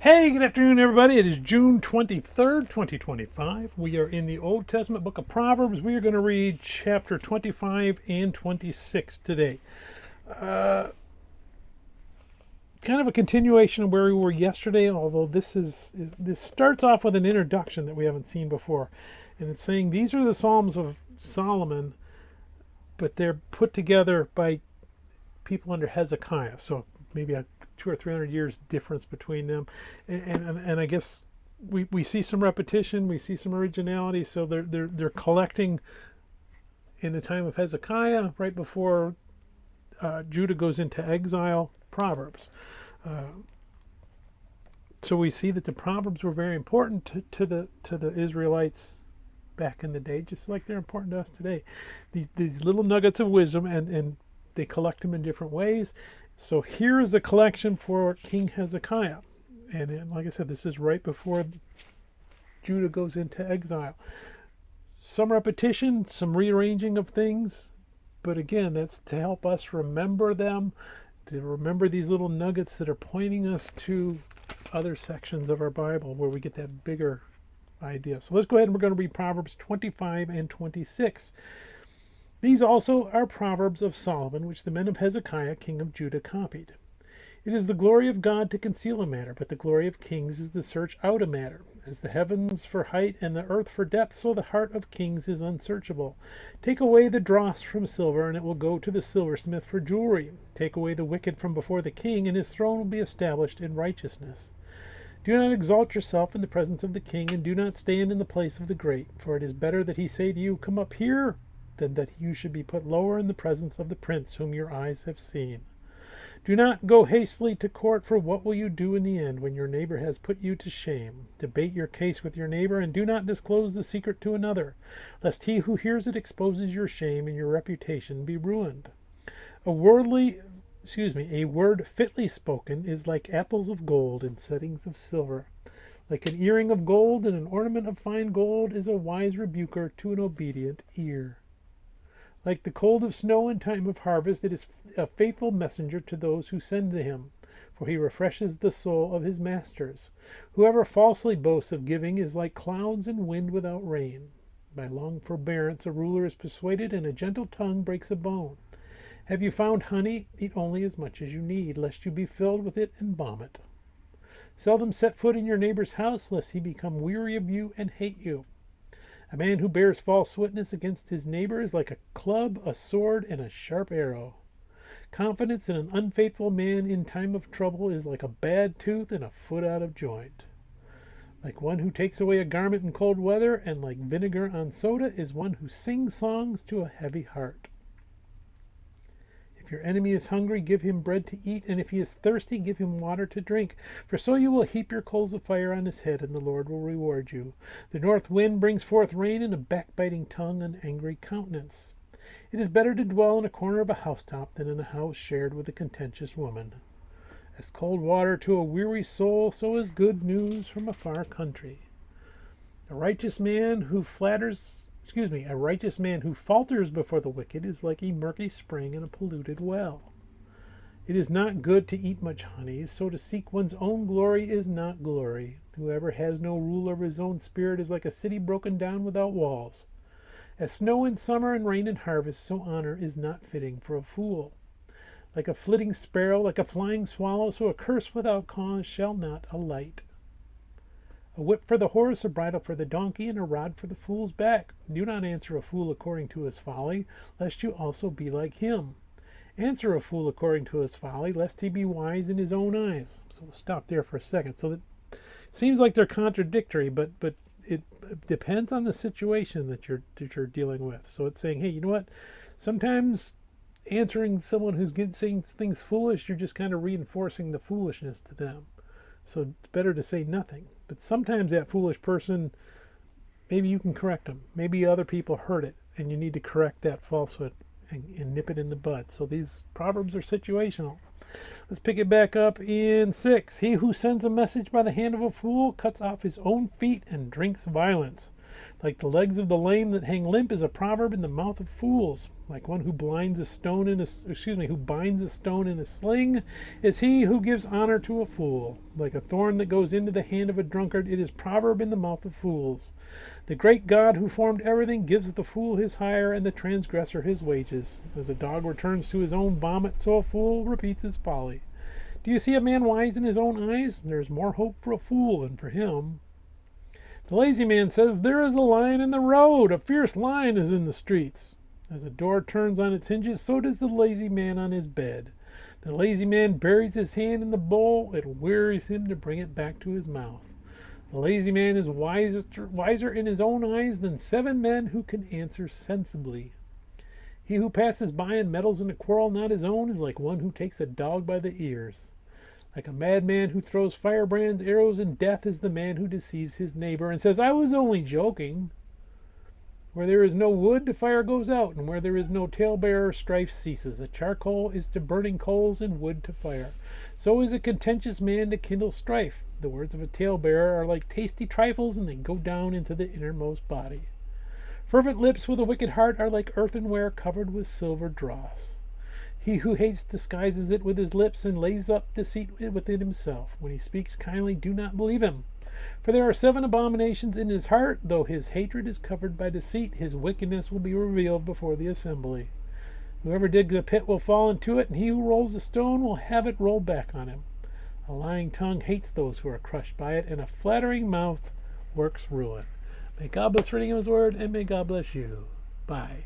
Hey, good afternoon, everybody. It is June 23rd, 2025. We are in the Old Testament book of Proverbs. We are going to read chapter 25 and 26 today. Uh, Kind of a continuation of where we were yesterday, although this starts off with an introduction that we haven't seen before. And it's saying these are the Psalms of Solomon, but they're put together by people under Hezekiah. So maybe a 200 or 300 years difference between them, and I guess we see some repetition, we see some originality. So they're collecting in the time of Hezekiah, right before Judah goes into exile, Proverbs. So we see that the Proverbs were very important to the Israelites back in the day, just like they're important to us today. These little nuggets of wisdom, and they collect them in different ways. So here is a collection for King Hezekiah. And like I said, this is right before Judah goes into exile. Some repetition, some rearranging of things, but again, that's to help us remember them, to remember these little nuggets that are pointing us to other sections of our Bible where we get that bigger idea. So let's go ahead and we're going to read Proverbs 25 and 26. These also are Proverbs of Solomon, which the men of Hezekiah, king of Judah, copied. It is the glory of God to conceal a matter, but the glory of kings is to search out a matter. As the heavens for height and the earth for depth, so the heart of kings is unsearchable. Take away the dross from silver, and it will go to the silversmith for jewelry. Take away the wicked from before the king, and his throne will be established in righteousness. Do not exalt yourself in the presence of the king, and do not stand in the place of the great, for it is better that he say to you, "Come up here," than that you should be put lower in the presence of the prince whom your eyes have seen. Do not go hastily to court, for what will you do in the end when your neighbor has put you to shame? Debate your case with your neighbor, and do not disclose the secret to another, lest he who hears it exposes your shame and your reputation be ruined. A word fitly spoken is like apples of gold in settings of silver. Like an earring of gold and an ornament of fine gold is a wise rebuker to an obedient ear. Like the cold of snow in time of harvest, it is a faithful messenger to those who send to him, for he refreshes the soul of his masters. Whoever falsely boasts of giving is like clouds and wind without rain. By long forbearance a ruler is persuaded, and a gentle tongue breaks a bone. Have you found honey? Eat only as much as you need, lest you be filled with it and vomit. Seldom set foot in your neighbor's house, lest he become weary of you and hate you. A man who bears false witness against his neighbor is like a club, a sword, and a sharp arrow. Confidence in an unfaithful man in time of trouble is like a bad tooth and a foot out of joint. Like one who takes away a garment in cold weather, and like vinegar on soda is one who sings songs to a heavy heart. If your enemy is hungry, give him bread to eat, and if he is thirsty, give him water to drink. For so you will heap your coals of fire on his head, and the Lord will reward you. The north wind brings forth rain, and a backbiting tongue an angry countenance. It is better to dwell in a corner of a housetop than in a house shared with a contentious woman. As cold water to a weary soul, so is good news from a far country. A righteous man who falters before the wicked is like a murky spring in a polluted well. It is not good to eat much honey, so to seek one's own glory is not glory. Whoever has no rule over his own spirit is like a city broken down without walls. As snow in summer and rain in harvest, so honor is not fitting for a fool. Like a flitting sparrow, like a flying swallow, so a curse without cause shall not alight. A whip for the horse, a bridle for the donkey, and a rod for the fool's back. Do not answer a fool according to his folly, lest you also be like him. Answer a fool according to his folly, lest he be wise in his own eyes. So we'll stop there for a second. So it seems like they're contradictory, but it depends on the situation that you're dealing with. So it's saying, hey, you know what? Sometimes answering someone who's saying things foolish, you're just kind of reinforcing the foolishness to them. So it's better to say nothing. But sometimes that foolish person, maybe you can correct them. Maybe other people heard it, and you need to correct that falsehood and nip it in the bud. So these proverbs are situational. Let's pick it back up in 6. He who sends a message by the hand of a fool cuts off his own feet and drinks violence. Like the legs of the lame that hang limp is a proverb in the mouth of fools. Like one who binds a stone in a sling is he who gives honor to a fool. Like a thorn that goes into the hand of a drunkard, it is proverb in the mouth of fools. The great God who formed everything gives the fool his hire and the transgressor his wages. As a dog returns to his own vomit, so a fool repeats his folly. Do you see a man wise in his own eyes? There's more hope for a fool than for him. The lazy man says, there is a lion in the road, a fierce lion is in the streets. As a door turns on its hinges, so does the lazy man on his bed. The lazy man buries his hand in the bowl, it wearies him to bring it back to his mouth. The lazy man is wiser in his own eyes than 7 men who can answer sensibly. He who passes by and meddles in a quarrel not his own is like one who takes a dog by the ears. Like a madman who throws firebrands, arrows, and death is the man who deceives his neighbor and says, I was only joking. Where there is no wood, the fire goes out, and where there is no talebearer, strife ceases. A charcoal is to burning coals, and wood to fire. So is a contentious man to kindle strife. The words of a talebearer are like tasty trifles, and they go down into the innermost body. Fervent lips with a wicked heart are like earthenware covered with silver dross. He who hates disguises it with his lips and lays up deceit within himself. When he speaks kindly, do not believe him. For there are 7 abominations in his heart. Though his hatred is covered by deceit, his wickedness will be revealed before the assembly. Whoever digs a pit will fall into it, and he who rolls a stone will have it rolled back on him. A lying tongue hates those who are crushed by it, and a flattering mouth works ruin. May God bless reading of his word, and may God bless you. Bye.